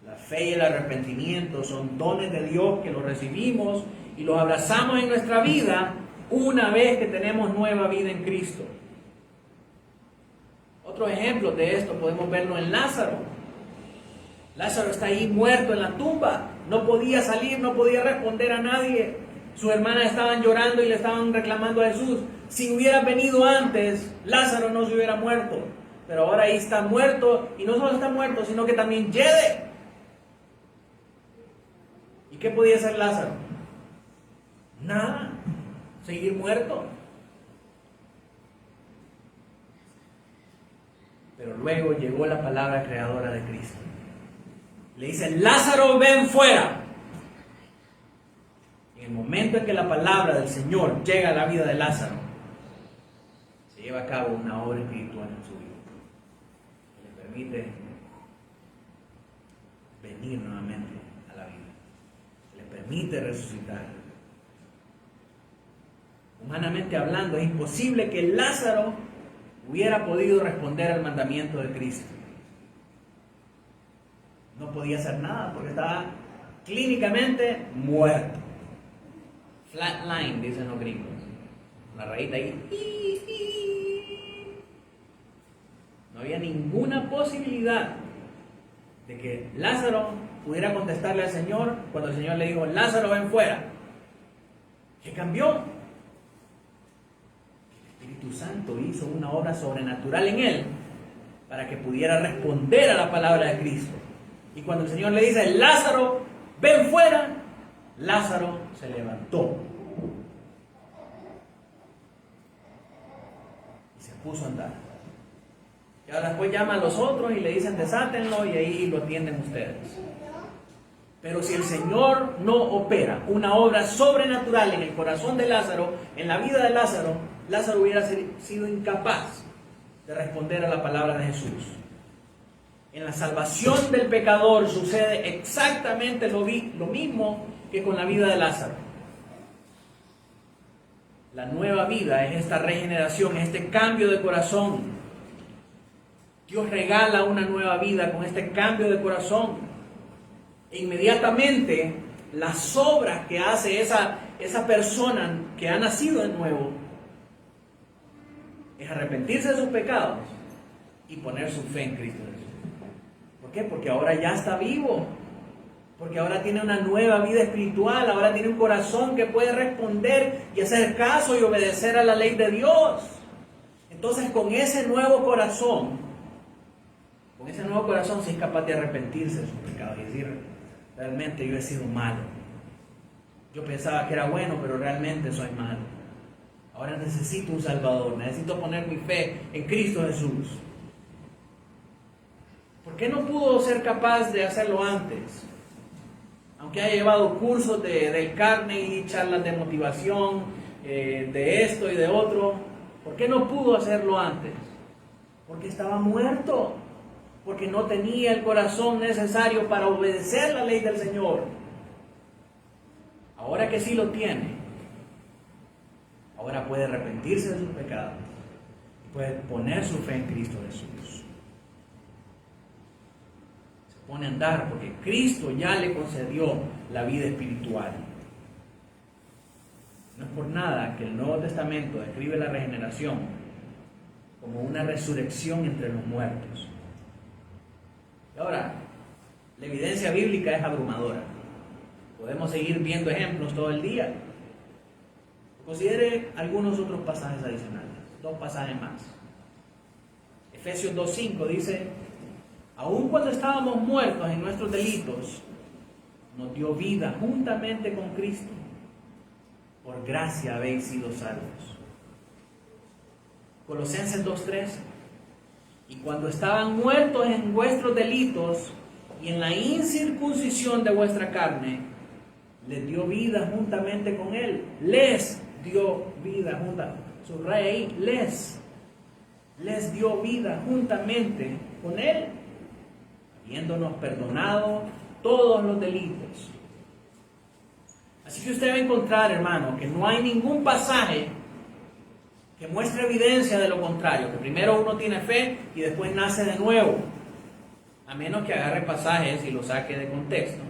La fe y el arrepentimiento son dones de Dios que los recibimos y los abrazamos en nuestra vida una vez que tenemos nueva vida en Cristo. Otros ejemplos de esto podemos verlo en Lázaro. Lázaro está ahí muerto en la tumba, no podía salir, no podía responder a nadie. Sus hermanas estaban llorando y le estaban reclamando a Jesús: si hubiera venido antes, Lázaro no se hubiera muerto. Pero ahora ahí está muerto, y no solo está muerto, sino que también yede. ¿Y qué podía hacer Lázaro? Nada, seguir muerto. Pero luego llegó la palabra creadora de Cristo. Le dice: Lázaro, ven fuera. En el momento en que la palabra del Señor llega a la vida de Lázaro, se lleva a cabo una obra espiritual en su vida, que le permite venir nuevamente a la vida, le permite resucitar. Humanamente hablando, es imposible que Lázaro hubiera podido responder al mandamiento de Cristo. No podía hacer nada porque estaba clínicamente muerto. Flatline, dicen los gringos. La rayita ahí. No había ninguna posibilidad de que Lázaro pudiera contestarle al Señor cuando el Señor le dijo: Lázaro, ven fuera. ¿Qué cambió? El Espíritu Santo hizo una obra sobrenatural en él para que pudiera responder a la palabra de Cristo. Y cuando el Señor le dice: Lázaro, ven fuera, Lázaro se levantó y se puso a andar. Y ahora después llama a los otros y le dicen: desátenlo, y ahí lo atienden ustedes. Pero si el Señor no opera una obra sobrenatural en el corazón de Lázaro, en la vida de Lázaro, Lázaro hubiera sido incapaz de responder a la palabra de Jesús. En la salvación del pecador sucede exactamente lo mismo que con la vida de Lázaro. La nueva vida es esta regeneración, es este cambio de corazón. Dios regala una nueva vida con este cambio de corazón. E inmediatamente las obras que hace esa persona que ha nacido de nuevo es arrepentirse de sus pecados y poner su fe en Cristo Jesús. ¿Por qué? Porque ahora ya está vivo. Porque ahora tiene una nueva vida espiritual. Ahora tiene un corazón que puede responder y hacer caso y obedecer a la ley de Dios. Entonces, con ese nuevo corazón sí es capaz de arrepentirse de sus pecados y decir: realmente yo he sido malo. Yo pensaba que era bueno, pero realmente soy malo. Ahora necesito un Salvador. Necesito poner mi fe en Cristo Jesús. ¿Por qué no pudo ser capaz de hacerlo antes? Aunque haya llevado cursos del Carnegie, charlas de motivación, de esto y de otro, ¿por qué no pudo hacerlo antes? Porque estaba muerto, porque no tenía el corazón necesario para obedecer la ley del Señor. Ahora que sí lo tiene, ahora puede arrepentirse de sus pecados y puede poner su fe en Cristo Jesús. Pone a andar porque Cristo ya le concedió la vida espiritual. No es por nada que el Nuevo Testamento describe la regeneración como una resurrección entre los muertos. Y ahora, la evidencia bíblica es abrumadora. Podemos seguir viendo ejemplos todo el día. Considere algunos otros pasajes adicionales, 2 pasajes más. Efesios 2:5 dice: aun cuando estábamos muertos en nuestros delitos, nos dio vida juntamente con Cristo. Por gracia habéis sido salvos. Colosenses 2:13: y cuando estaban muertos en vuestros delitos y en la incircuncisión de vuestra carne, les dio vida juntamente con Él. Les dio vida juntamente. Subraya ahí, les dio vida juntamente con Él, habiéndonos perdonado todos los delitos. Así que usted va a encontrar, hermano, que no hay ningún pasaje que muestre evidencia de lo contrario, que primero uno tiene fe y después nace de nuevo, a menos que agarre pasajes y los saque de contexto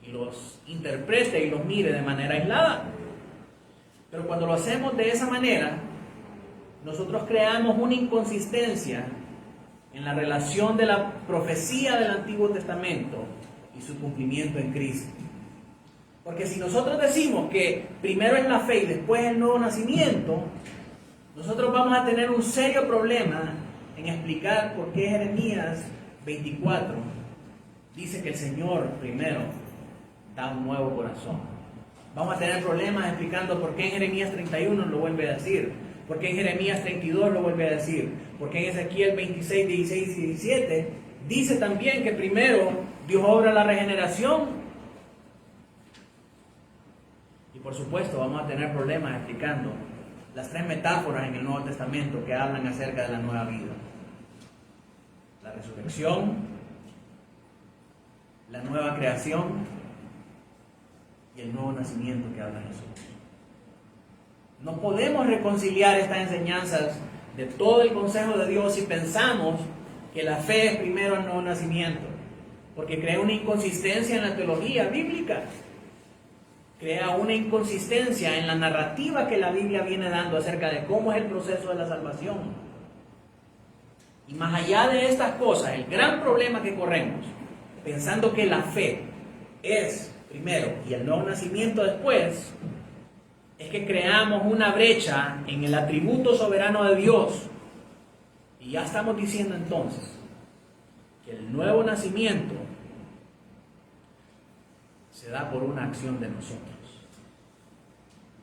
y los interprete y los mire de manera aislada. Pero cuando lo hacemos de esa manera, nosotros creamos una inconsistencia en la relación de la profecía del Antiguo Testamento y su cumplimiento en Cristo. Porque si nosotros decimos que primero es la fe y después el nuevo nacimiento, nosotros vamos a tener un serio problema en explicar por qué Jeremías 24 dice que el Señor primero da un nuevo corazón. Vamos a tener problemas explicando por qué en Jeremías 31 lo vuelve a decir, por qué en Jeremías 32 lo vuelve a decir, por qué en Ezequiel 26, 16 y 17 dice también que primero Dios obra la regeneración. Y por supuesto vamos a tener problemas explicando las 3 metáforas en el Nuevo Testamento que hablan acerca de la nueva vida: la resurrección, la nueva creación y el nuevo nacimiento que habla Jesús. No podemos reconciliar estas enseñanzas de todo el consejo de Dios si pensamos que la fe es primero el nuevo nacimiento, porque crea una inconsistencia en la teología bíblica, crea una inconsistencia en la narrativa que la Biblia viene dando acerca de cómo es el proceso de la salvación. Y más allá de estas cosas, el gran problema que corremos, pensando que la fe es primero y el nuevo nacimiento después, es que creamos una brecha en el atributo soberano de Dios. Y ya estamos diciendo entonces que el nuevo nacimiento se da por una acción de nosotros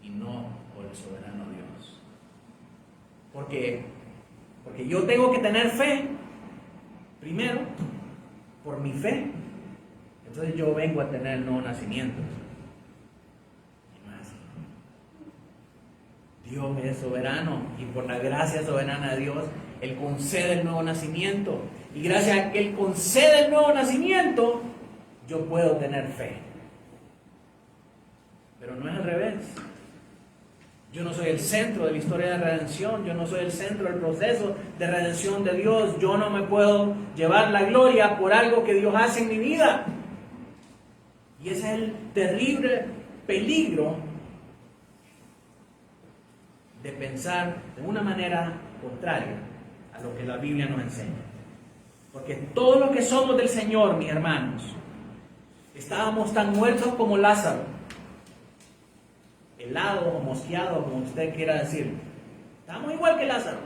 y no por el soberano Dios. Porque yo tengo que tener fe primero, por mi fe, entonces yo vengo a tener el nuevo nacimiento. Y no es así. Dios es soberano y por la gracia soberana de Dios, Él concede el nuevo nacimiento. Y gracias a que Él concede el nuevo nacimiento, yo puedo tener fe. Pero no es al revés. Yo no soy el centro de la historia de redención. Yo no soy el centro del proceso de redención de Dios. Yo no me puedo llevar la gloria por algo que Dios hace en mi vida. Y ese es el terrible peligro de pensar de una manera contraria a lo que la Biblia nos enseña. Porque todos los que somos del Señor, mis hermanos, estábamos tan muertos como Lázaro, helado o mosqueado, como usted quiera decir. Estábamos igual que Lázaro.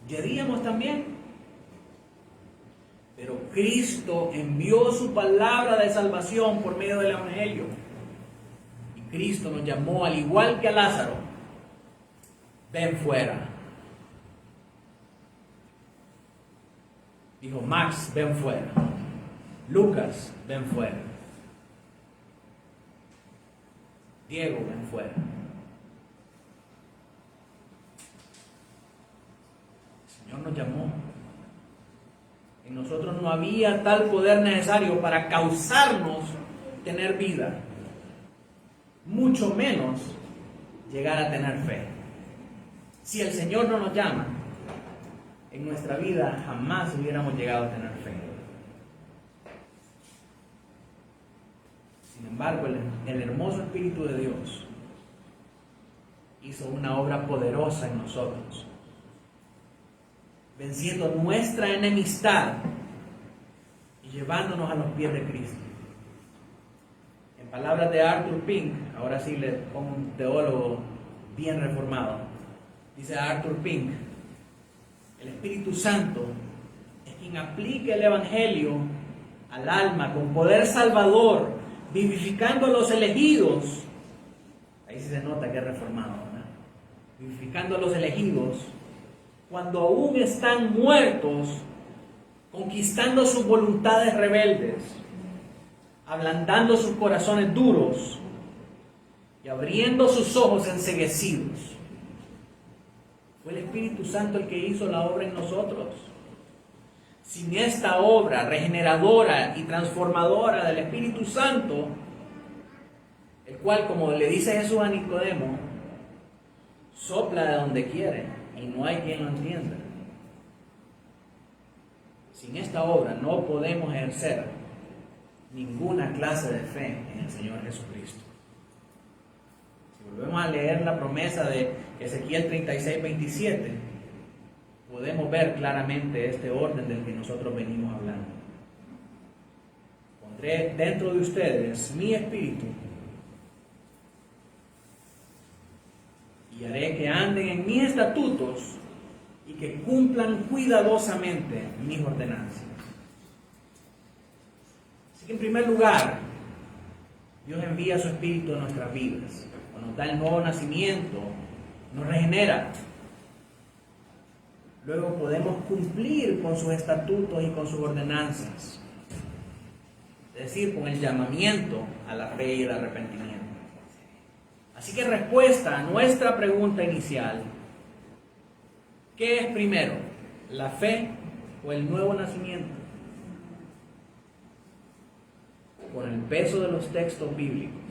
Yeríamos también. Pero Cristo envió su palabra de salvación por medio del Evangelio. Y Cristo nos llamó, al igual que a Lázaro: ven fuera. Dijo Max: ven fuera. Lucas: ven fuera. Diego: ven fuera. El Señor nos llamó. En nosotros no había tal poder necesario para causarnos tener vida, mucho menos llegar a tener fe. Si el Señor no nos llama, en nuestra vida jamás hubiéramos llegado a tener fe. Sin embargo, el hermoso Espíritu de Dios hizo una obra poderosa en nosotros, venciendo nuestra enemistad y llevándonos a los pies de Cristo. En palabras de Arthur Pink, ahora sí le pongo un teólogo bien reformado, dice Arthur Pink: el Espíritu Santo es quien aplica el Evangelio al alma con poder salvador, vivificando a los elegidos. Ahí sí se nota que es reformado, ¿verdad? Vivificando a los elegidos cuando aún están muertos, conquistando sus voluntades rebeldes, ablandando sus corazones duros y abriendo sus ojos enceguecidos. Fue el Espíritu Santo el que hizo la obra en nosotros. Sin esta obra regeneradora y transformadora del Espíritu Santo, el cual, como le dice Jesús a Nicodemo, sopla de donde quiere y no hay quien lo entienda. Sin esta obra no podemos ejercer ninguna clase de fe en el Señor Jesucristo. Si volvemos a leer la promesa de Ezequiel 36:27, podemos ver claramente este orden del que nosotros venimos hablando. Pondré dentro de ustedes mi espíritu y haré que anden en mis estatutos y que cumplan cuidadosamente mis ordenanzas. Así que en primer lugar, Dios envía su espíritu a nuestras vidas. Cuando nos da el nuevo nacimiento, nos regenera. Luego podemos cumplir con sus estatutos y con sus ordenanzas. Es decir, con el llamamiento a la fe y el arrepentimiento. Así que respuesta a nuestra pregunta inicial: ¿qué es primero, la fe o el nuevo nacimiento? Con el peso de los textos bíblicos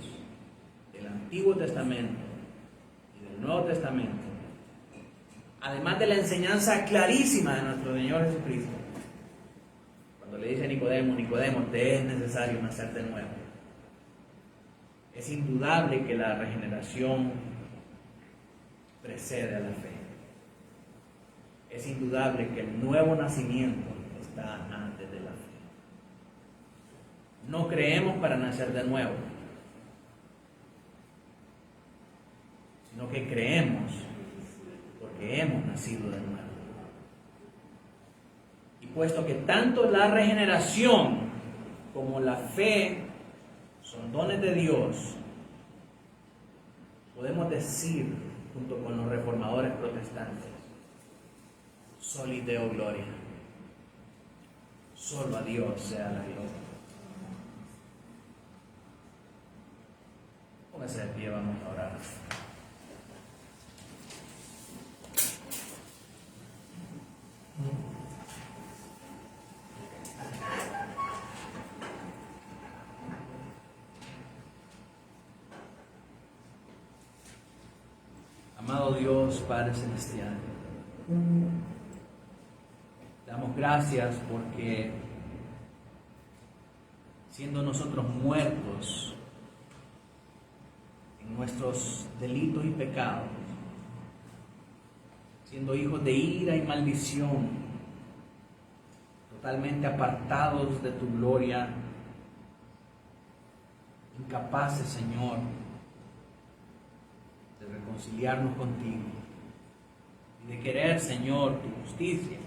del Antiguo Testamento y del Nuevo Testamento, además de la enseñanza clarísima de nuestro Señor Jesucristo, cuando le dice a Nicodemo: Nicodemo, te es necesario nacer de nuevo. Es indudable que la regeneración precede a la fe. Es indudable que el nuevo nacimiento está antes de la fe. No creemos para nacer de nuevo, sino que creemos porque hemos nacido de nuevo. Y puesto que tanto la regeneración como la fe son dones de Dios, podemos decir, junto con los reformadores protestantes: Soli Deo Gloria. Solo a Dios sea la gloria. Póngase de pie, vamos a orar. Amado Dios, Padre Celestial, damos gracias porque, siendo nosotros muertos en nuestros delitos y pecados, siendo hijos de ira y maldición, totalmente apartados de tu gloria, incapaces, Señor, de reconciliarnos contigo y de querer, Señor, tu justicia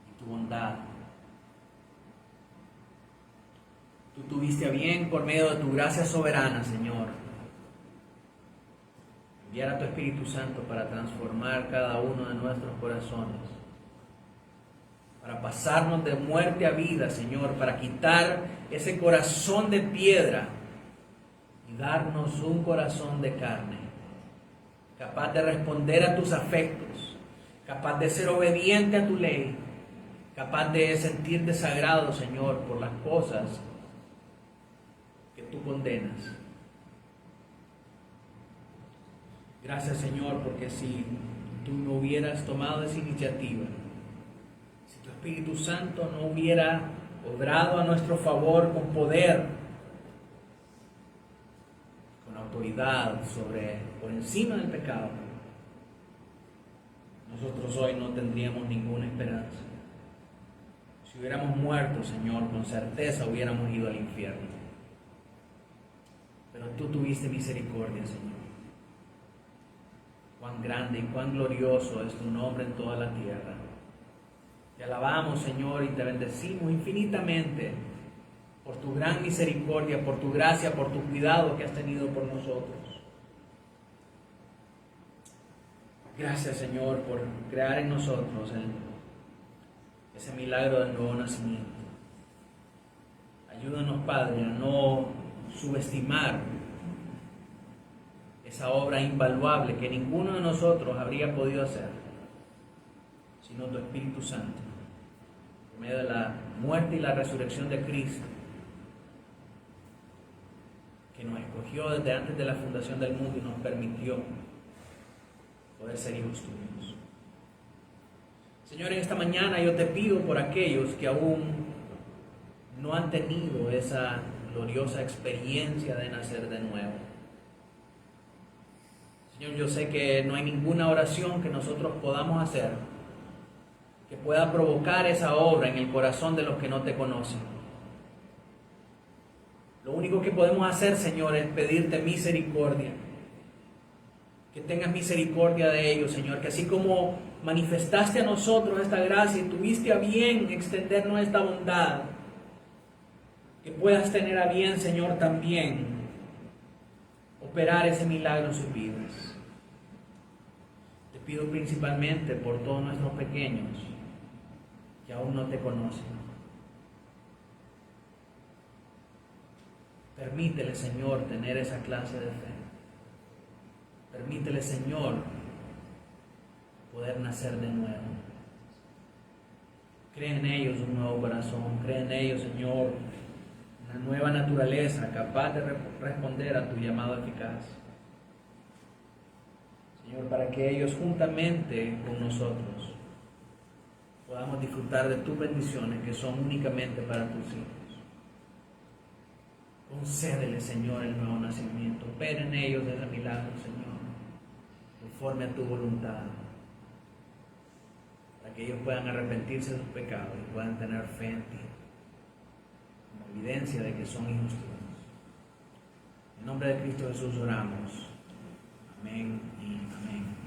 y tu bondad. Tú tuviste a bien, por medio de tu gracia soberana, Señor, enviar a tu Espíritu Santo para transformar cada uno de nuestros corazones, para pasarnos de muerte a vida, Señor, para quitar ese corazón de piedra y darnos un corazón de carne, capaz de responder a tus afectos, capaz de ser obediente a tu ley, capaz de sentir desagrado, Señor, por las cosas que tú condenas. Gracias, Señor, porque si tú no hubieras tomado esa iniciativa, si tu Espíritu Santo no hubiera obrado a nuestro favor con poder, con autoridad, autoridad por encima del pecado, nosotros hoy no tendríamos ninguna esperanza. Si hubiéramos muerto, Señor, con certeza hubiéramos ido al infierno. Pero tú tuviste misericordia, Señor. Cuán grande y cuán glorioso es tu nombre en toda la tierra. Te alabamos, Señor, y te bendecimos infinitamente por tu gran misericordia, por tu gracia, por tu cuidado que has tenido por nosotros. Gracias, Señor, por crear en nosotros ese milagro del nuevo nacimiento. Ayúdanos, Padre, a no subestimar esa obra invaluable que ninguno de nosotros habría podido hacer, sino tu Espíritu Santo, en medio de la muerte y la resurrección de Cristo, que nos escogió desde antes de la fundación del mundo y nos permitió poder ser hijos tuyos. Señor, en esta mañana yo te pido por aquellos que aún no han tenido esa gloriosa experiencia de nacer de nuevo. Señor, yo sé que no hay ninguna oración que nosotros podamos hacer que pueda provocar esa obra en el corazón de los que no te conocen. Lo único que podemos hacer, Señor, es pedirte misericordia. Que tengas misericordia de ellos, Señor, que así como manifestaste a nosotros esta gracia y tuviste a bien extendernos esta bondad, que puedas tener a bien, Señor, también operar ese milagro en sus vidas. Te pido principalmente por todos nuestros pequeños que aún no te conocen. Permítele, Señor, tener esa clase de fe. Permítele, Señor, poder nacer de nuevo. Crea en ellos un nuevo corazón. Crea en ellos, Señor, una nueva naturaleza capaz de responder a tu llamado eficaz. Señor, para que ellos juntamente con nosotros podamos disfrutar de tus bendiciones que son únicamente para tus hijos. Concédele, Señor, el nuevo nacimiento. Opera en ellos ese milagro, Señor, conforme a tu voluntad, para que ellos puedan arrepentirse de sus pecados y puedan tener fe en ti, como evidencia de que son hijos tuyos. En nombre de Cristo Jesús oramos. Amén y amén.